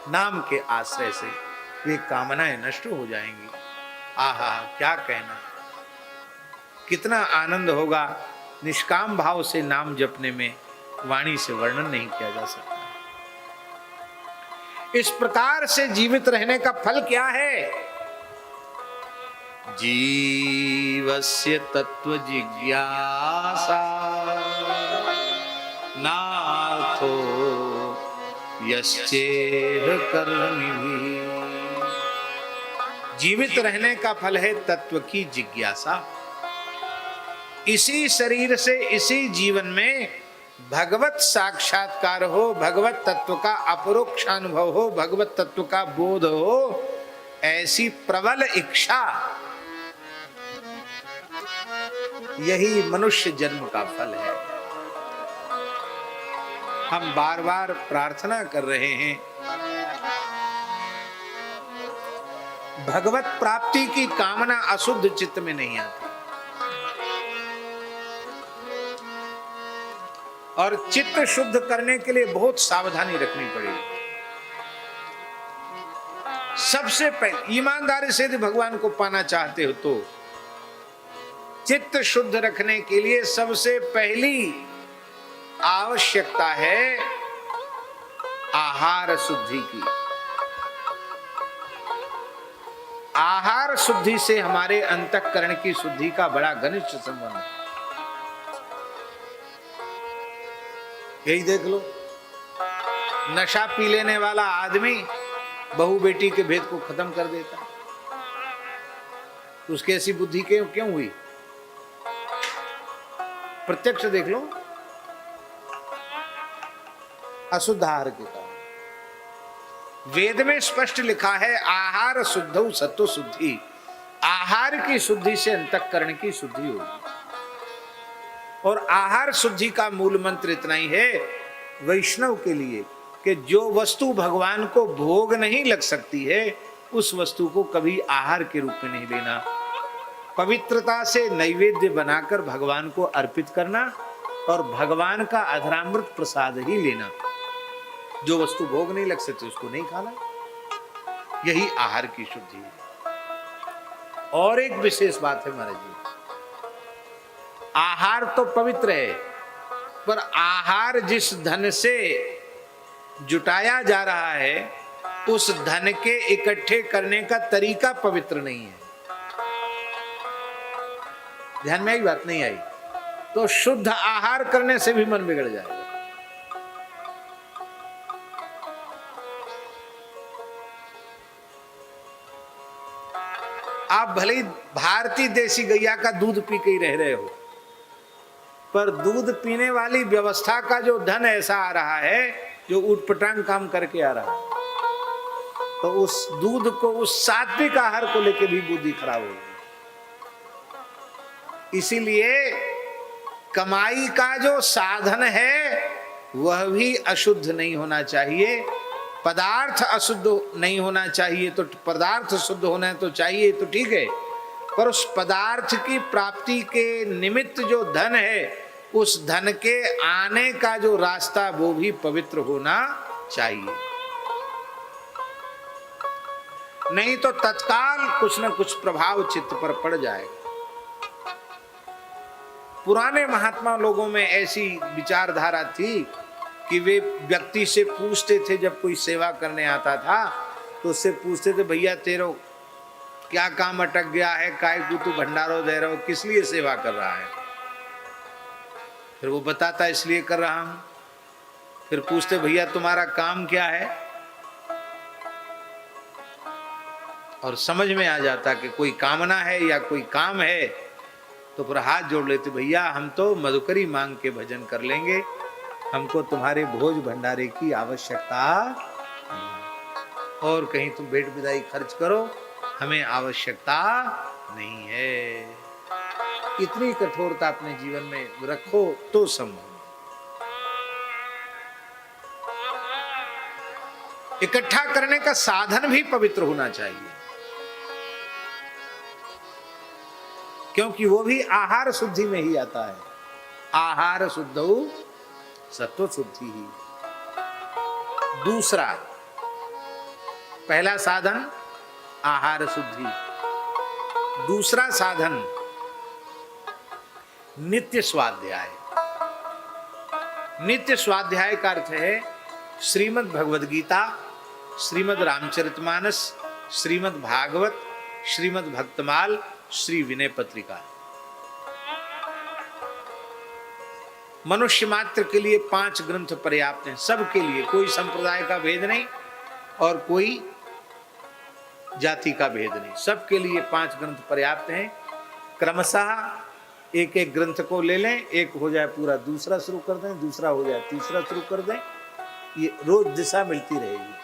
नाम के आश्रय से वे कामनाएं नष्ट हो जाएंगी। आहा, क्या कहना, कितना आनंद होगा निष्काम भाव से नाम जपने में, वाणी से वर्णन नहीं किया जा सकता। इस प्रकार से जीवित रहने का फल क्या है? जीवस्य तत्व जिज्ञासा नाथो यश्चेह कर्मभिः। जीवित रहने का फल है तत्व की जिज्ञासा। इसी शरीर से, इसी जीवन में भगवत साक्षात्कार हो, भगवत तत्व का अपरोक्ष अनुभव हो, भगवत तत्व का बोध हो, ऐसी प्रबल इच्छा, यही मनुष्य जन्म का फल है। हम बार बार प्रार्थना कर रहे हैं, भगवत प्राप्ति की कामना अशुद्ध चित्त में नहीं आती, और चित्त शुद्ध करने के लिए बहुत सावधानी रखनी पड़ेगी। सबसे पहले ईमानदारी से यदि भगवान को पाना चाहते हो तो चित्त शुद्ध रखने के लिए सबसे पहली आवश्यकता है आहार शुद्धि की। आहार शुद्धि से हमारे अंतःकरण की शुद्धि का बड़ा घनिष्ठ संबंध है। यही देख लो, नशा पी लेने वाला आदमी बहू बेटी के भेद को खत्म कर देता, उसकी ऐसी बुद्धि क्यों हुई? प्रत्यक्ष देख लो, अशुद्ध आहार के कारण। वेद में स्पष्ट लिखा है, आहार शुद्धौ सत्व शुद्धि। आहार की शुद्धि से अंतःकरण की शुद्धि होगी। और आहार शुद्धि का मूल मंत्र इतना ही है वैष्णव के लिए कि जो वस्तु भगवान को भोग नहीं लग सकती है, उस वस्तु को कभी आहार के रूप में नहीं लेना। पवित्रता से नैवेद्य बनाकर भगवान को अर्पित करना और भगवान का अधरामृत प्रसाद ही लेना। जो वस्तु भोग नहीं लग सकती उसको नहीं खाना, यही आहार की शुद्धि है। और एक विशेष बात है महाराज जी, आहार तो पवित्र है, पर आहार जिस धन से जुटाया जा रहा है, उस धन के इकट्ठे करने का तरीका पवित्र नहीं है। ध्यान में आई बात? नहीं आई तो शुद्ध आहार करने से भी मन बिगड़ जाएगा। आप भले ही भारतीय देसी गैया का दूध पी के ही रह रहे हो, पर दूध पीने वाली व्यवस्था का जो धन ऐसा आ रहा है, जो उटपटांग काम करके आ रहा है, तो उस दूध को, उस सात्विक आहार को लेके भी बुद्धि खराब होगी। इसीलिए कमाई का जो साधन है वह भी अशुद्ध नहीं होना चाहिए। पदार्थ अशुद्ध नहीं होना चाहिए, तो पदार्थ शुद्ध होना तो चाहिए तो ठीक है, पर उस पदार्थ की प्राप्ति के निमित्त जो धन है, उस धन के आने का जो रास्ता वो भी पवित्र होना चाहिए। नहीं तो तत्काल कुछ न कुछ प्रभाव चित्त पर पड़ जाएगा। पुराने महात्मा लोगों में ऐसी विचारधारा थी कि वे व्यक्ति से पूछते थे, जब कोई सेवा करने आता था तो उससे पूछते थे, भैया तेरो क्या काम अटक गया है, काय को तू भंडारो दे रहा हो, किस लिए सेवा कर रहा है? फिर वो बताता, इसलिए कर रहा हूं। फिर पूछते, भैया तुम्हारा काम क्या है? और समझ में आ जाता कि कोई कामना है या कोई काम है, तो फिर हाथ जोड़ लेते, भैया हम तो मधुकरी मांग के भजन कर लेंगे, हमको तुम्हारे भोज भंडारे की आवश्यकता नहीं, और कहीं तुम भेंट विदाई खर्च करो, हमें आवश्यकता नहीं है। इतनी कठोरता अपने जीवन में रखो तो संभव। इकट्ठा करने का साधन भी पवित्र होना चाहिए, क्योंकि वो भी आहार शुद्धि में ही आता है। आहार शुद्धौ सत्व शुद्धि ही। दूसरा, पहला साधन आहार शुद्धि, दूसरा साधन नित्य स्वाध्याय। नित्य स्वाध्याय का अर्थ है श्रीमद् भगवद गीता, श्रीमद् रामचरितमानस, श्रीमद् भागवत, श्रीमद् भक्तमाल, श्री विनय पत्रिका। मनुष्य मात्र के लिए 5 ग्रंथ पर्याप्त हैं, सबके लिए, कोई संप्रदाय का भेद नहीं और कोई जाति का भेद नहीं, सबके लिए 5 ग्रंथ पर्याप्त हैं। क्रमशः एक एक ग्रंथ को ले लें, एक हो जाए पूरा दूसरा शुरू कर दें, दूसरा हो जाए तीसरा शुरू कर दें, ये रोज दिशा मिलती रहेगी।